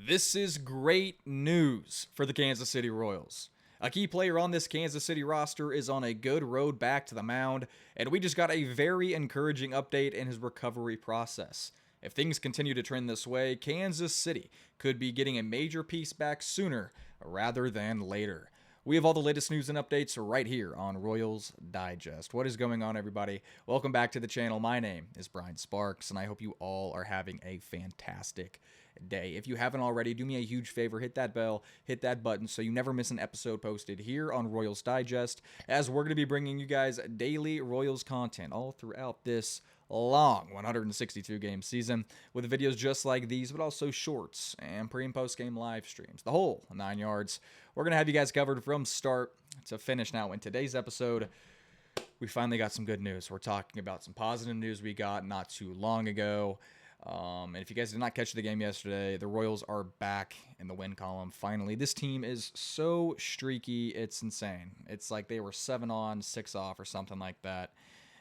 This is great news for the Kansas City Royals. A key player on this Kansas City roster is on a good road back to the mound, and we just got a very encouraging update in his recovery process. If things continue to trend this way, Kansas City could be getting a major piece back sooner rather than later. We have all the latest news and updates right here on Royals Digest. What is going on, everybody? Welcome back to the channel. My name is Brian Sparks, and I hope you all are having a fantastic day. If you haven't already, do me a huge favor, hit that bell, hit that button so you never miss an episode posted here on Royals Digest, as we're going to be bringing you guys daily Royals content all throughout this long 162 game season with videos just like these, but also shorts and pre and post game live streams, the whole 9 yards. We're going to have you guys covered from start to finish. Now, in today's episode, we finally got some good news. We're talking about some positive news we got not too long ago. And if you guys did not catch the game yesterday, the Royals are back in the win column. Finally, this team is so streaky, it's insane. It's like they were 7 on, 6 off or something like that.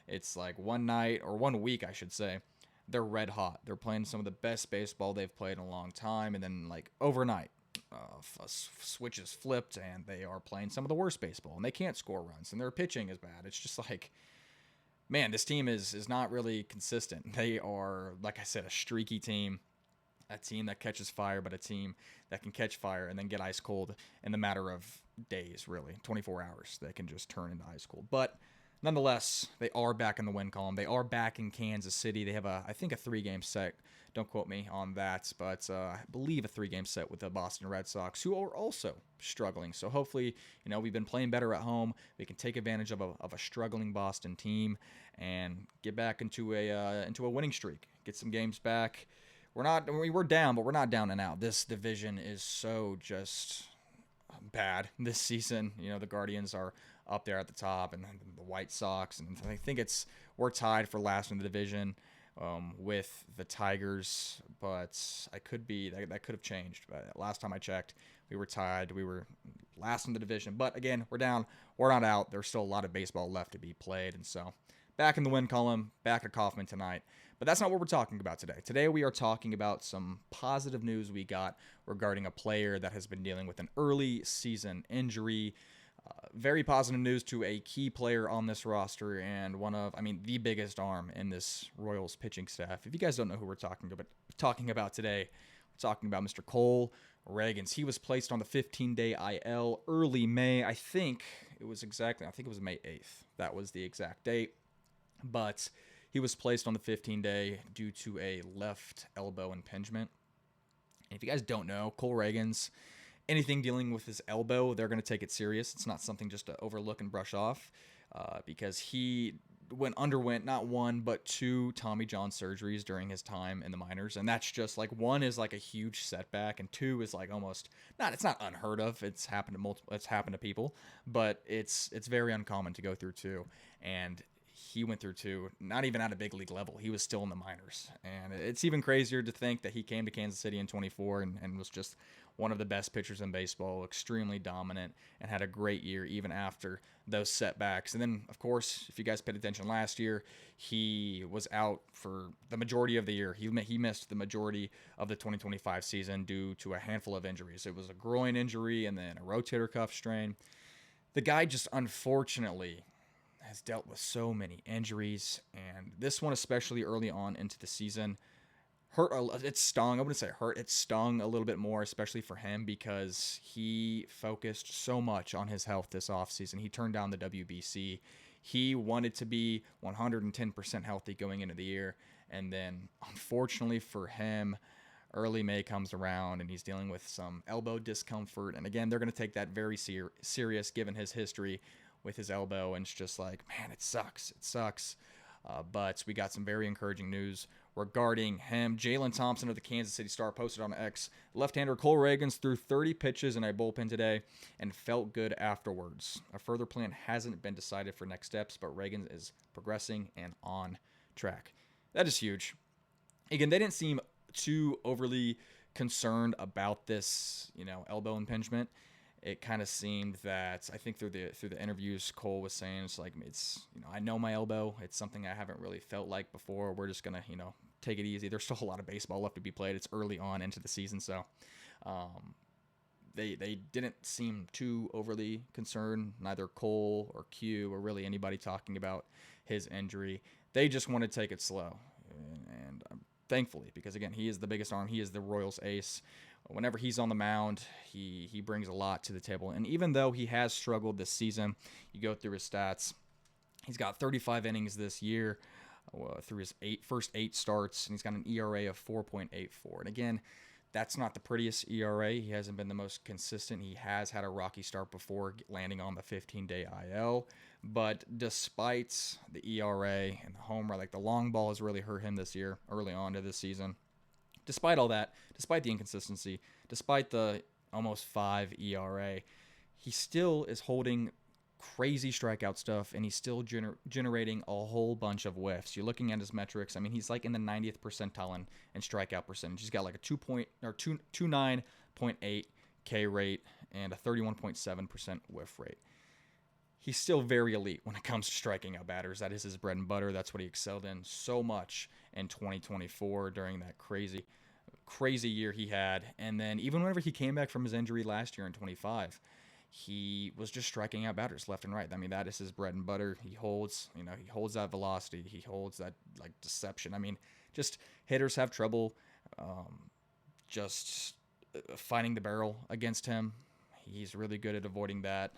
It's like one night, or 1 week, I should say, they're red hot. They're playing some of the best baseball they've played in a long time. And then, like, overnight, switch is flipped, and they are playing some of the worst baseball. And they can't score runs, and their pitching is bad. It's just like, man, this team is not really consistent. They are, like I said, a streaky team. A team that catches fire, but a team that can catch fire and then get ice cold in the matter of days, really. 24 hours. They can just turn into ice cold. But nonetheless, they are back in the win column. They are back in Kansas City. They have, I think, a 3-game set. Don't quote me on that, but I believe a 3-game set with the Boston Red Sox, who are also struggling. So hopefully, we've been playing better at home. We can take advantage of a struggling Boston team and get back into a winning streak. Get some games back. We're down, but we're not down and out. This division is so just bad this season. The Guardians are up there at the top, and the White Sox, and I think we're tied for last in the division with the Tigers, but that could have changed. But last time I checked, we were tied. We were last in the division, but again, we're down. We're not out. There's still a lot of baseball left to be played, and so back in the win column, back at Kauffman tonight. But that's not what we're talking about today. Today we are talking about some positive news we got regarding a player that has been dealing with an early season injury. Very positive news to a key player on this roster and the biggest arm in this Royals pitching staff. If you guys don't know who we're talking about today, we're talking about Mr. Cole Ragans. He was placed on the 15-day IL early May. I think it was May 8th. That was the exact date. But he was placed on the 15-day due to a left elbow impingement. And if you guys don't know, Cole Ragans, anything dealing with his elbow, they're going to take it serious. It's not something just to overlook and brush off because he underwent not 1 but 2 Tommy John surgeries during his time in the minors, and that's just like 1 is like a huge setback, and 2 is like it's not unheard of. It's happened to people, but it's very uncommon to go through 2, and he went through 2, not even at a big league level. He was still in the minors. And it's even crazier to think that he came to Kansas City in 24 and was just one of the best pitchers in baseball, extremely dominant, and had a great year even after those setbacks. And then, of course, if you guys paid attention last year, he was out for the majority of the year. He missed the majority of the 2025 season due to a handful of injuries. It was a groin injury and then a rotator cuff strain. The guy just unfortunately has dealt with so many injuries, and this one, especially early on into the season, it stung. I wouldn't say hurt. It stung a little bit more, especially for him, because he focused so much on his health this offseason. He turned down the WBC. He wanted to be 110% healthy going into the year, and then unfortunately for him, early May comes around, and he's dealing with some elbow discomfort. And again, they're going to take that very serious given his history with his elbow, and it's just like, man, it sucks. But we got some very encouraging news regarding him. Jalen Thompson of the Kansas City Star posted on X, left-hander Cole Ragans threw 30 pitches in a bullpen today and felt good afterwards. A further plan hasn't been decided for next steps, but Ragans is progressing and on track. That is huge. Again, they didn't seem too overly concerned about this, elbow impingement. It kind of seemed that, I think through the interviews, Cole was saying I know my elbow. It's something I haven't really felt like before. We're just gonna take it easy. There's still a lot of baseball left to be played. It's early on into the season, so They didn't seem too overly concerned. Neither Cole or Q or really anybody talking about his injury. They just want to take it slow, and thankfully, because again, he is the biggest arm. He is the Royals ace. Whenever he's on the mound, he brings a lot to the table. And even though he has struggled this season, you go through his stats. He's got 35 innings this year through his first eight starts, and he's got an ERA of 4.84. And again, that's not the prettiest ERA. He hasn't been the most consistent. He has had a rocky start before landing on the 15-day IL. But despite the ERA and the home run, like the long ball has really hurt him this year, early on to this season. Despite all that, despite the inconsistency, despite the almost 5 ERA, he still is holding crazy strikeout stuff, and he's still generating a whole bunch of whiffs. You're looking at his metrics. I mean, he's like in the 90th percentile in strikeout percentage. He's got like a 29.8 K rate and a 31.7% whiff rate. He's still very elite when it comes to striking out batters. That is his bread and butter. That's what he excelled in so much in 2024 during that crazy year he had. And then even whenever he came back from his injury last year in 25, he was just striking out batters left and right. I mean, that is his bread and butter. He holds that velocity. He holds that like deception. I mean, just hitters have trouble just finding the barrel against him. He's really good at avoiding that.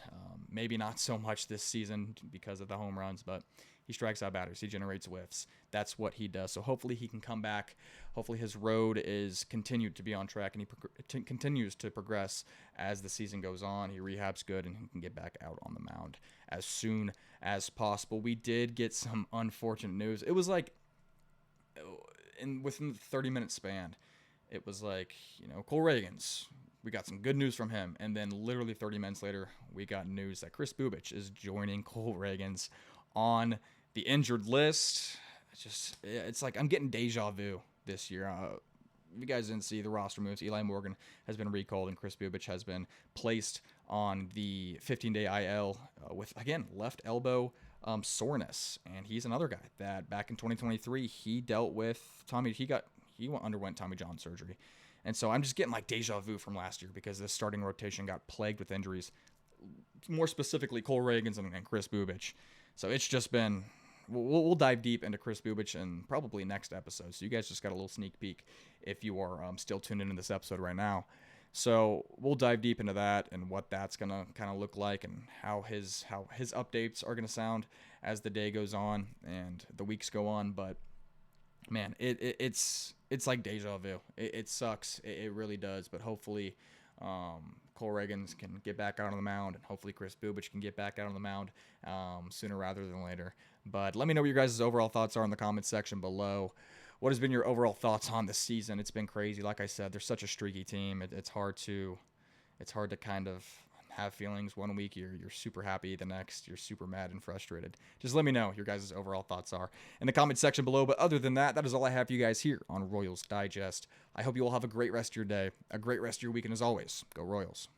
Maybe not so much this season because of the home runs, but he strikes out batters. He generates whiffs. That's what he does. So hopefully he can come back. Hopefully his road is continued to be on track, and he continues to progress as the season goes on. He rehabs good, and he can get back out on the mound as soon as possible. We did get some unfortunate news. It was like within the 30-minute span, it was like, Cole Ragans. We got some good news from him, and then literally 30 minutes later, we got news that Kris Bubic is joining Cole Ragans on the injured list. It's like I'm getting deja vu this year. If you guys didn't see the roster moves, Eli Morgan has been recalled, and Kris Bubic has been placed on the 15-day IL with, again, left elbow soreness. And he's another guy that back in 2023, he dealt with he underwent Tommy John surgery. And so I'm just getting like deja vu from last year because this starting rotation got plagued with injuries, more specifically Cole Ragans and Kris Bubic. So it's just been, we'll dive deep into Kris Bubic in probably next episode. So you guys just got a little sneak peek if you are still tuned into this episode right now. So we'll dive deep into that and what that's going to kind of look like and how his updates are going to sound as the day goes on and the weeks go on. But man, it's like deja vu. It sucks. It really does. But hopefully Cole Ragans can get back out on the mound, and hopefully Kris Bubic can get back out on the mound sooner rather than later. But let me know what your guys' overall thoughts are in the comments section below. What has been your overall thoughts on this season? It's been crazy. Like I said, they're such a streaky team. It's hard to kind of have feelings. One week you're super happy, the next you're super mad and frustrated. Just let me know your guys' overall thoughts are in the comment section below. But other than that, that is all I have for you guys here on Royals Digest. I hope you all have a great rest of your day, a great rest of your week, and as always, go Royals.